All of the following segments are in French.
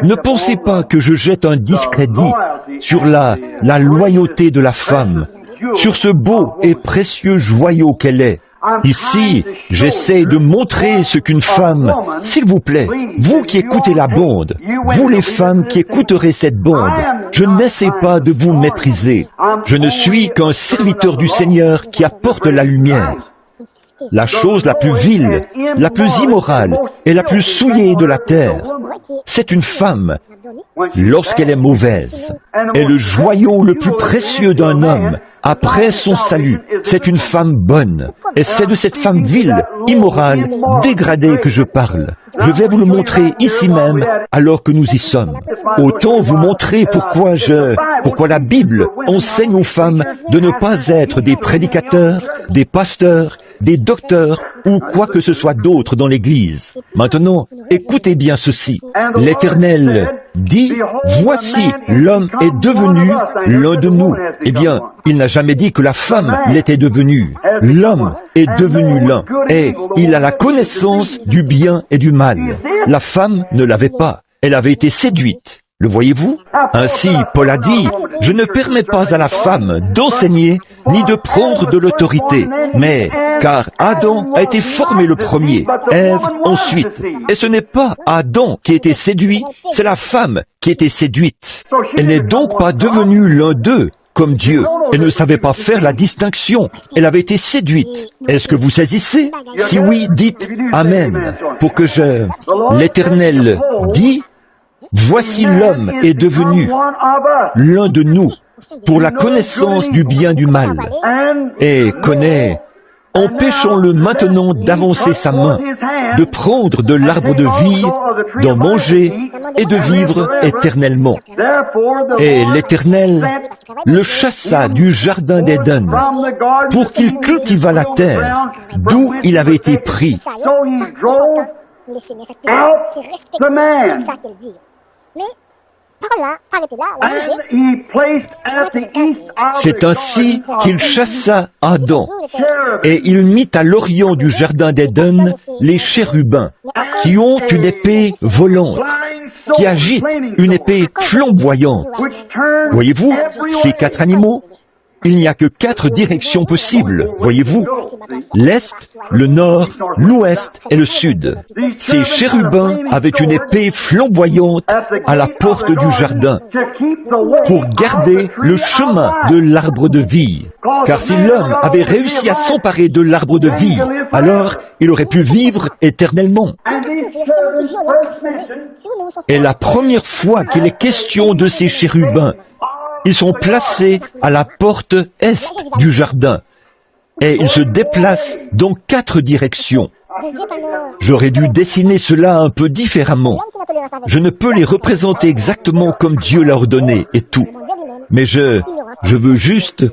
Ne pensez pas que je jette un discrédit sur la loyauté de la femme, sur ce beau et précieux joyau qu'elle est. Ici, j'essaie de montrer ce qu'une femme, s'il vous plaît, vous qui écoutez la bande, vous les femmes qui écouterez cette bande, je n'essaie pas de vous mépriser. Je ne suis qu'un serviteur du Seigneur qui apporte la lumière. La chose la plus vile, la plus immorale et la plus souillée de la terre, c'est une femme, lorsqu'elle est mauvaise. Et le joyau le plus précieux d'un homme, après son salut, c'est une femme bonne. Et c'est de cette femme vile, immorale, dégradée que je parle. Je vais vous le montrer ici même, alors que nous y sommes. Autant vous montrer pourquoi la Bible enseigne aux femmes de ne pas être des prédicateurs, des pasteurs, des docteurs ou quoi que ce soit d'autre dans l'Église. Maintenant, écoutez bien ceci. L'Éternel dit, « Voici, l'homme est devenu l'un de nous. » Eh bien, il n'a jamais dit que la femme l'était devenue. L'homme est devenu l'un, et il a la connaissance du bien et du mal. La femme ne l'avait pas. Elle avait été séduite. Le voyez-vous? Ainsi, Paul a dit, « Je ne permets pas à la femme d'enseigner ni de prendre de l'autorité, mais car Adam a été formé le premier, Ève ensuite. Et ce n'est pas Adam qui a été séduit, c'est la femme qui a été séduite. Elle n'est donc pas devenue l'un d'eux, comme Dieu. Elle ne savait pas faire la distinction. Elle avait été séduite. Est-ce que vous saisissez? Si oui, dites « Amen » pour que l'Éternel dit, « Voici l'homme est devenu l'un de nous pour la connaissance du bien du mal. Et connaît, empêchons-le maintenant d'avancer sa main, de prendre de l'arbre de vie, d'en manger et de vivre éternellement. » Et l'Éternel le chassa du jardin d'Éden pour qu'il cultivât la terre, d'où il avait été pris. C'est ainsi qu'il chassa Adam, et il mit à l'orient du jardin d'Éden les chérubins, qui ont une épée volante, qui agitent une épée flamboyante. Voyez-vous, ces quatre animaux, il n'y a que 4 directions possibles, voyez-vous, l'Est, le Nord, l'Ouest et le Sud. Ces chérubins avaient une épée flamboyante à la porte du jardin pour garder le chemin de l'arbre de vie. Car si l'homme avait réussi à s'emparer de l'arbre de vie, alors il aurait pu vivre éternellement. Et la première fois qu'il est question de ces chérubins, ils sont placés à la porte est du jardin et ils se déplacent dans 4 directions. J'aurais dû dessiner cela un peu différemment. Je ne peux les représenter exactement comme Dieu l'a ordonné et tout. Mais je veux juste...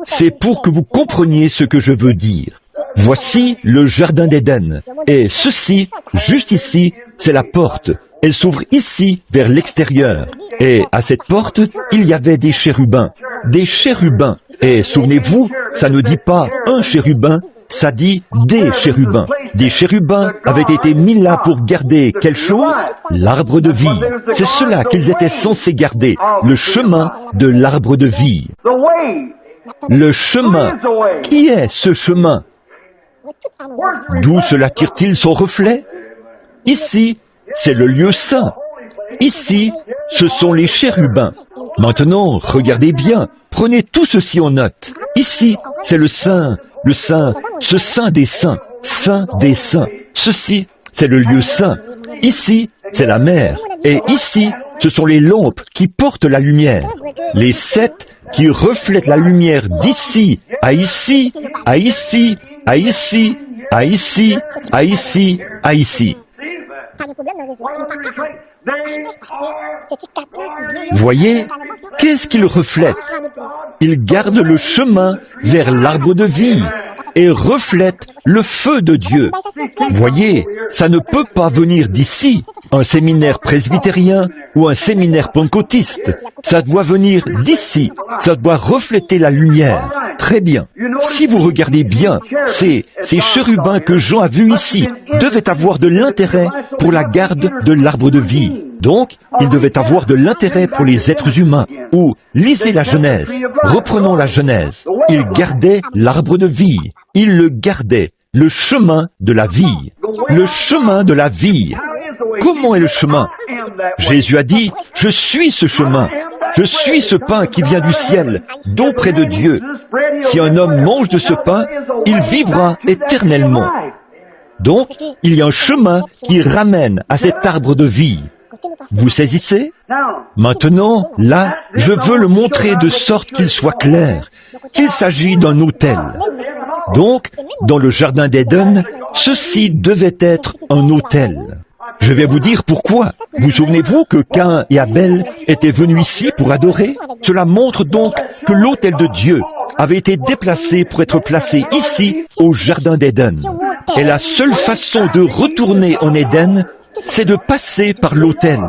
C'est pour que vous compreniez ce que je veux dire. Voici le jardin d'Éden. Et ceci, juste ici, c'est la porte. Elle s'ouvre ici, vers l'extérieur. Et à cette porte, il y avait des chérubins. Des chérubins. Et souvenez-vous, ça ne dit pas un chérubin, ça dit des chérubins. Des chérubins avaient été mis là pour garder quelle chose? L'arbre de vie. C'est cela qu'ils étaient censés garder, le chemin de l'arbre de vie. Le chemin. Qui est ce chemin? D'où cela tire-t-il son reflet? Ici, c'est le lieu saint. Ici, ce sont les chérubins. Maintenant, regardez bien, prenez tout ceci en note. Ici, c'est le saint, ce saint des saints, saint des saints. Ceci, c'est le lieu saint. Ici, c'est la mer. Et ici, ce sont les lampes qui portent la lumière. Les 7 qui reflètent la lumière d'ici à ici, à ici, à ici, à ici, à ici, à ici. Voyez, qu'est-ce qu'il reflète? Il garde le chemin vers l'arbre de vie et reflète le feu de Dieu. Voyez, ça ne peut pas venir d'ici, un séminaire presbytérien ou un séminaire pentecôtiste. Ça doit venir d'ici, ça doit refléter la lumière. Très bien. Si vous regardez bien, ces chérubins que Jean a vus ici devaient avoir de l'intérêt pour la garde de l'arbre de vie. Donc, ils devaient avoir de l'intérêt pour les êtres humains. Ou, lisez la Genèse. Reprenons la Genèse. Ils gardaient l'arbre de vie. Ils le gardaient. Le chemin de la vie. Le chemin de la vie. Comment est le chemin? Jésus a dit, « Je suis ce chemin. Je suis ce pain qui vient du ciel, d'auprès de Dieu. Si un homme mange de ce pain, il vivra éternellement. » Donc, il y a un chemin qui ramène à cet arbre de vie. Vous saisissez? Maintenant, là, je veux le montrer de sorte qu'il soit clair, qu'il s'agit d'un autel. Donc, dans le jardin d'Éden, ceci devait être un autel. Je vais vous dire pourquoi. Vous souvenez-vous que Caïn et Abel étaient venus ici pour adorer? Cela montre donc que l'autel de Dieu avait été déplacé pour être placé ici, au jardin d'Éden. Et la seule façon de retourner en Éden, c'est de passer par l'autel.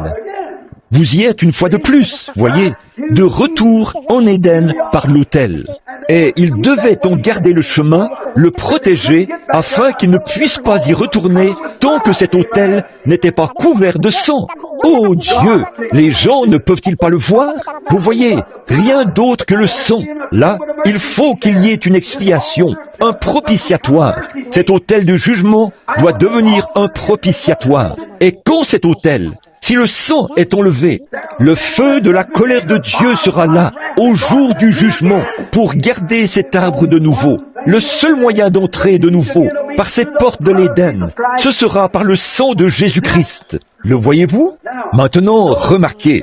Vous y êtes une fois de plus, voyez, de retour en Éden par l'autel. Et ils devaient en garder le chemin, le protéger, afin qu'ils ne puissent pas y retourner tant que cet autel n'était pas couvert de sang. Oh Dieu, les gens ne peuvent-ils pas le voir? Vous voyez, rien d'autre que le sang. Là, il faut qu'il y ait une expiation, un propitiatoire. Cet autel de jugement doit devenir un propitiatoire. Et quand cet autel, si le sang est enlevé, le feu de la colère de Dieu sera là, au jour du jugement, pour garder cet arbre de nouveau. Le seul moyen d'entrer de nouveau, par cette porte de l'Éden, ce sera par le sang de Jésus-Christ. Le voyez-vous? Maintenant, remarquez.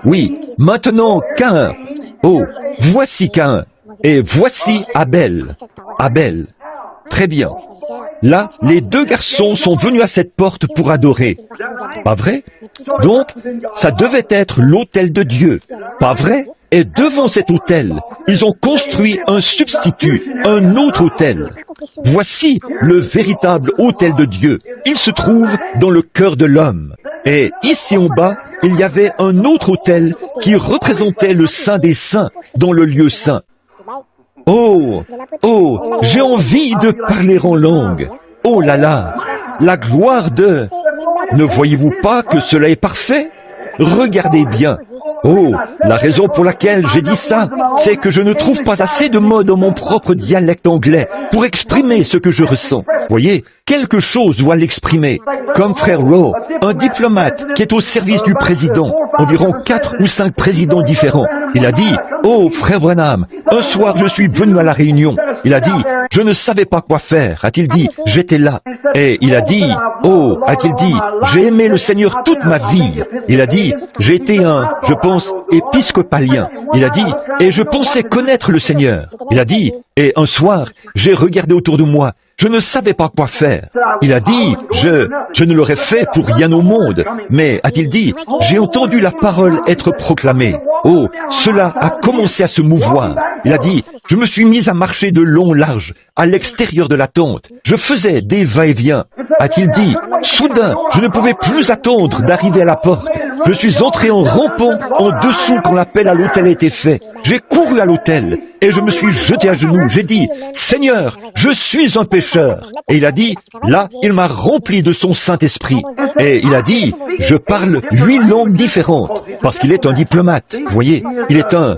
Oui, maintenant, Caïn. Oh, voici Caïn. Et voici Abel. Abel. Très bien. Là, les deux garçons sont venus à cette porte pour adorer. Pas vrai? Donc, ça devait être l'autel de Dieu. Pas vrai? Et devant cet autel, ils ont construit un substitut, un autre autel. Voici le véritable autel de Dieu. Il se trouve dans le cœur de l'homme. Et ici en bas, il y avait un autre autel qui représentait le Saint des Saints dans le lieu saint. Oh, oh, j'ai envie de parler en langue. Oh là là, la gloire de... Ne voyez-vous pas que cela est parfait? Regardez bien. Oh, la raison pour laquelle j'ai dit ça, c'est que je ne trouve pas assez de mots dans mon propre dialecte anglais pour exprimer ce que je ressens. Voyez, quelque chose doit l'exprimer. Comme frère Rowe, un diplomate qui est au service du président, environ 4 ou 5 présidents différents. Il a dit, « Oh, frère Branham, un soir je suis venu à la réunion. » Il a dit, « Je ne savais pas quoi faire. » A-t-il dit, « J'étais là. » Et il a dit, « Oh, a-t-il dit, j'ai aimé le Seigneur toute ma vie. » Il a dit, « J'ai été je pense, épiscopalien. » Il a dit, « Et je pensais connaître le Seigneur. » Il a dit, « Et un soir, j'ai regardé autour de moi. Je ne savais pas quoi faire. » Il a dit, je ne l'aurais fait pour rien au monde. Mais, a-t-il dit, j'ai entendu la parole être proclamée. Oh, cela a commencé à se mouvoir. Il a dit, je me suis mis à marcher de long large, à l'extérieur de la tente. Je faisais des va-et-vient. A-t-il dit, soudain, je ne pouvais plus attendre d'arriver à la porte. Je suis entré en rampant en dessous quand l'appel à l'autel a été fait. J'ai couru à l'autel et je me suis jeté à genoux. J'ai dit, Seigneur, je suis un pécheur. Et il a dit, là, il m'a rempli de son Saint-Esprit. Et il a dit, je parle 8 langues différentes, parce qu'il est un diplomate. Vous voyez, il est un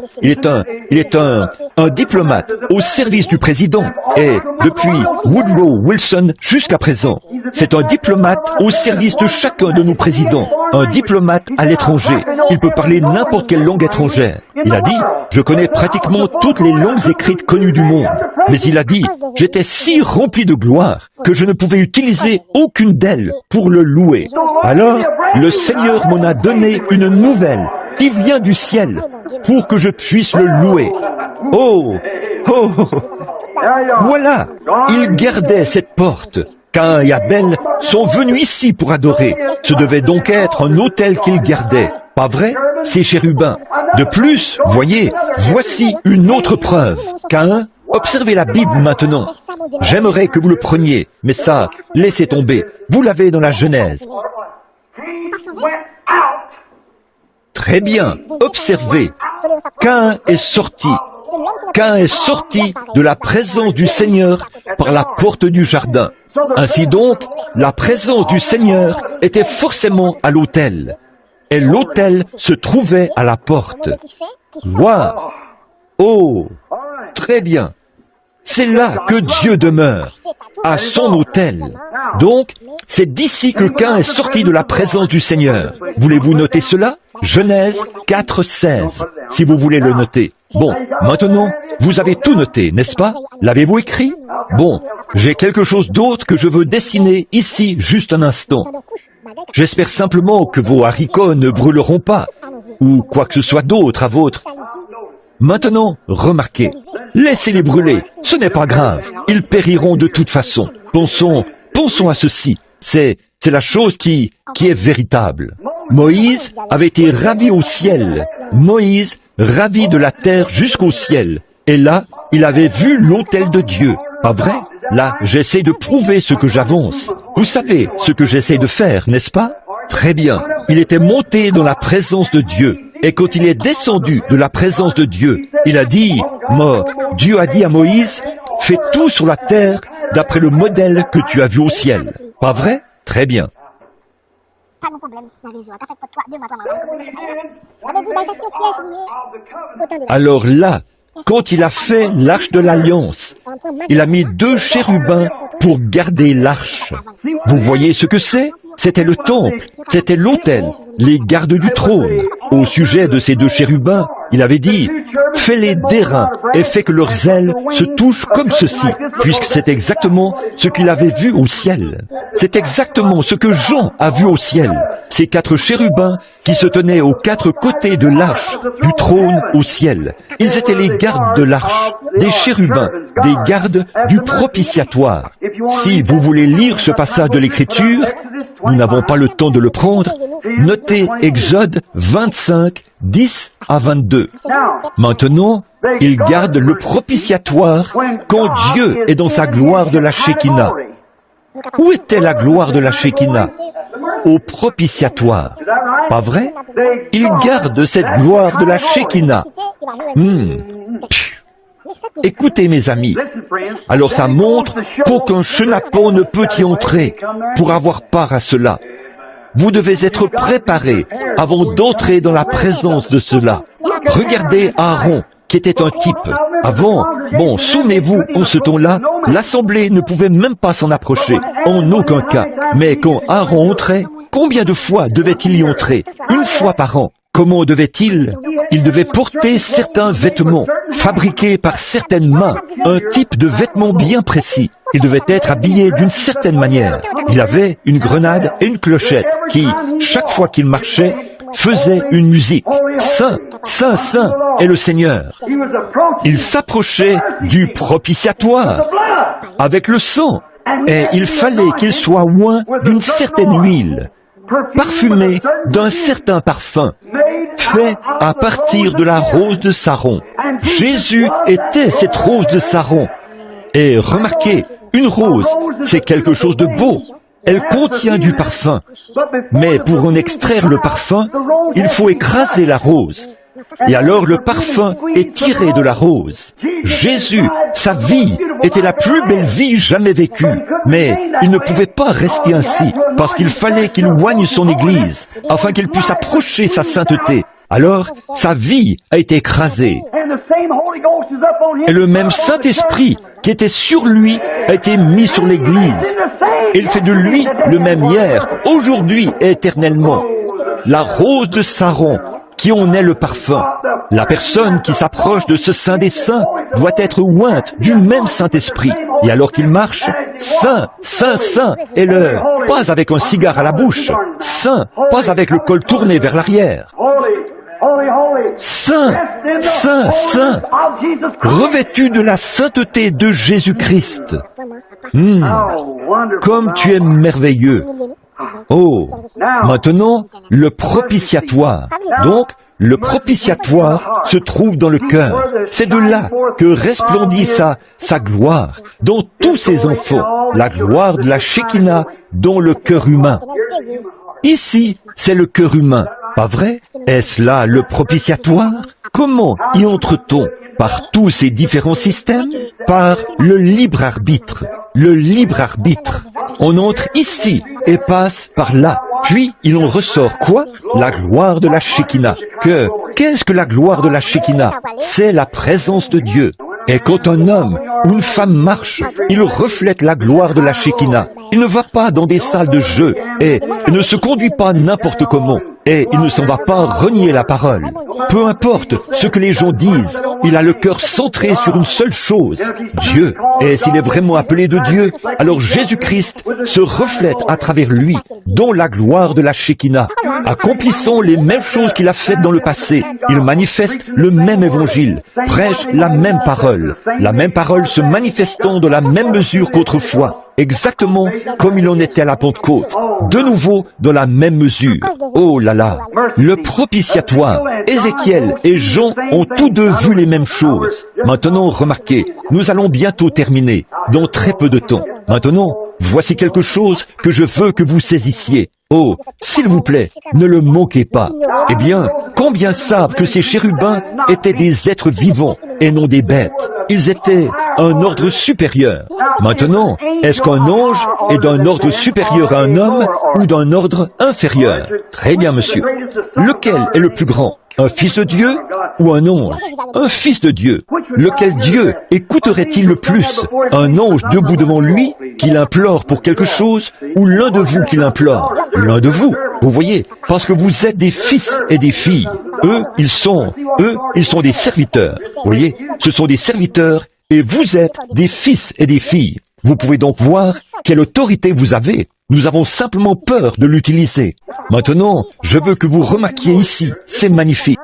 diplomate au service du président. Et depuis Woodrow Wilson jusqu'à présent, c'est un diplomate au service de chacun de nos présidents. Un diplomate à l'étranger. Il peut parler n'importe quelle langue étrangère. Il a dit, je connais pratiquement toutes les langues écrites connues du monde. Mais il a dit, j'étais si rempli de gloire que je ne pouvais utiliser aucune d'elles pour le louer. Alors, le Seigneur m'en a donné une nouvelle qui vient du ciel pour que je puisse le louer. Oh, oh, voilà, il gardait cette porte. Caïn et Abel sont venus ici pour adorer. Ce devait donc être un autel qu'ils gardaient. Pas vrai? Ces chérubins. De plus, voyez, voici une autre preuve. Caïn, observez la Bible maintenant. J'aimerais que vous le preniez, mais ça, laissez tomber. Vous l'avez dans la Genèse. Très bien, observez. Caïn est sorti. Caïn est sorti de la présence du Seigneur par la porte du jardin. Ainsi donc, la présence du Seigneur était forcément à l'autel. Et l'autel se trouvait à la porte. Waouh! Oh! Très bien. C'est là que Dieu demeure, à son autel. Donc, c'est d'ici que Caïn est sorti de la présence du Seigneur. Voulez-vous noter cela? Genèse 4, 16, si vous voulez le noter. Bon, maintenant, vous avez tout noté, n'est-ce pas? L'avez-vous écrit? Bon, j'ai quelque chose d'autre que je veux dessiner ici, juste un instant. J'espère simplement que vos haricots ne brûleront pas, ou quoi que ce soit d'autre à votre... Maintenant, remarquez, laissez-les brûler, ce n'est pas grave, ils périront de toute façon. Pensons à ceci, c'est la chose qui est véritable. Moïse avait été ravi au ciel, Moïse ravi de la terre jusqu'au ciel, et là, il avait vu l'autel de Dieu, pas vrai? Là, j'essaie de prouver ce que j'avance. Vous savez ce que j'essaie de faire, n'est-ce pas? Très bien, il était monté dans la présence de Dieu. Et quand il est descendu de la présence de Dieu, il a dit, Dieu a dit à Moïse, fais tout sur la terre d'après le modèle que tu as vu au ciel. Pas vrai? Très bien. Alors là, quand il a fait l'arche de l'alliance, il a mis 2 chérubins pour garder l'arche. Vous voyez ce que c'est? C'était le temple, c'était l'autel, les gardes du trône. Au sujet de ces 2 chérubins, il avait dit, fais-les d'airain et fais que leurs ailes se touchent comme ceci, puisque c'est exactement ce qu'il avait vu au ciel. C'est exactement ce que Jean a vu au ciel. Ces 4 chérubins qui se tenaient aux 4 côtés de l'arche, du trône au ciel. Ils étaient les gardes de l'arche, des chérubins, des gardes du propitiatoire. Si vous voulez lire ce passage de l'Écriture, nous n'avons pas le temps de le prendre, notez Exode 25, 10 à 22. Maintenant, ils gardent le propitiatoire quand Dieu est dans sa gloire de la Shekinah. Où était la gloire de la Shekinah? Au propitiatoire. Pas vrai? Ils gardent cette gloire de la Shekinah. Écoutez mes amis, alors ça montre qu'aucun chenapan ne peut y entrer pour avoir part à cela. Vous devez être préparés avant d'entrer dans la présence de cela. Regardez Aaron, qui était un type. Avant, souvenez-vous, en ce temps-là, l'assemblée ne pouvait même pas s'en approcher, en aucun cas. Mais quand Aaron entrait, combien de fois devait-il y entrer? 1 fois par an. Comment devait-il? Il devait porter certains vêtements, fabriqués par certaines mains, un type de vêtements bien précis. Il devait être habillé d'une certaine manière. Il avait une grenade et une clochette qui, chaque fois qu'il marchait, faisait une musique. Saint, Saint, Saint est le Seigneur. Il s'approchait du propitiatoire avec le sang, et il fallait qu'il soit oint d'une certaine huile, parfumé d'un certain parfum, fait à partir de la rose de Saron. Jésus était cette rose de Saron. Et remarquez, une rose, c'est quelque chose de beau. Elle contient du parfum. Mais pour en extraire le parfum, il faut écraser la rose. Et alors le parfum est tiré de la rose. Jésus, sa vie, était la plus belle vie jamais vécue. Mais il ne pouvait pas rester ainsi, parce qu'il fallait qu'il oigne son Église, afin qu'il puisse approcher sa sainteté. Alors, sa vie a été écrasée. Et le même Saint-Esprit qui était sur lui a été mis sur l'Église. Il fait de lui le même hier, aujourd'hui et éternellement. La rose de Saron, qui en est le parfum. La personne qui s'approche de ce Saint des Saints doit être ointe du même Saint-Esprit. Et alors qu'il marche, Saint, Saint, Saint est l'heure, pas avec un cigare à la bouche. Saint, pas avec le col tourné vers l'arrière. Saint, Saint, Saint, revêtu de la sainteté de Jésus-Christ. Comme tu es merveilleux. Oh, maintenant, le propitiatoire. Donc, le propitiatoire se trouve dans le cœur. C'est de là que resplendit sa gloire dans tous ses enfants. La gloire de la Shekinah dans le cœur humain. Ici, c'est le cœur humain. Pas vrai? Est-ce là le propitiatoire? Comment y entre-t-on? par tous ces différents systèmes, par le libre arbitre. Le libre arbitre. On entre ici et passe par là. Puis il en ressort quoi? La gloire de la Shekinah. Qu'est-ce que la gloire de la Shekinah? C'est la présence de Dieu. Et quand un homme ou une femme marche, il reflète la gloire de la Shekinah. Il ne va pas dans des salles de jeu et ne se conduit pas n'importe comment. Et il ne s'en va pas renier la parole. Peu importe ce que les gens disent, il a le cœur centré sur une seule chose, Dieu. Et s'il est vraiment appelé de Dieu, alors Jésus-Christ se reflète à travers lui, dont la gloire de la Shekinah, accomplissant les mêmes choses qu'il a faites dans le passé. Il manifeste le même évangile, prêche la même parole se manifestant de la même mesure qu'autrefois. Exactement comme il en était à la Pentecôte. De nouveau, dans la même mesure. Oh là là! Le propitiatoire, Ézéchiel et Jean ont tous deux vu les mêmes choses. Maintenant, remarquez, nous allons bientôt terminer, dans très peu de temps. Maintenant, voici quelque chose que je veux que vous saisissiez. Oh, s'il vous plaît, ne le manquez pas. Eh bien, combien savent que ces chérubins étaient des êtres vivants et non des bêtes? Ils étaient un ordre supérieur. Maintenant, est-ce qu'un ange est d'un ordre supérieur à un homme ou d'un ordre inférieur? Très bien, monsieur. Lequel est le plus grand? Un fils de Dieu ou un ange? Un fils de Dieu. Lequel Dieu écouterait-il le plus? Un ange debout devant lui qui l'implore pour quelque chose ou l'un de vous qui l'implore? L'un de vous. Vous voyez, parce que vous êtes des fils et des filles. Eux, ils sont des serviteurs. Vous voyez, ce sont des serviteurs et vous êtes des fils et des filles. Vous pouvez donc voir quelle autorité vous avez. Nous avons simplement peur de l'utiliser. Maintenant, je veux que vous remarquiez ici, c'est magnifique.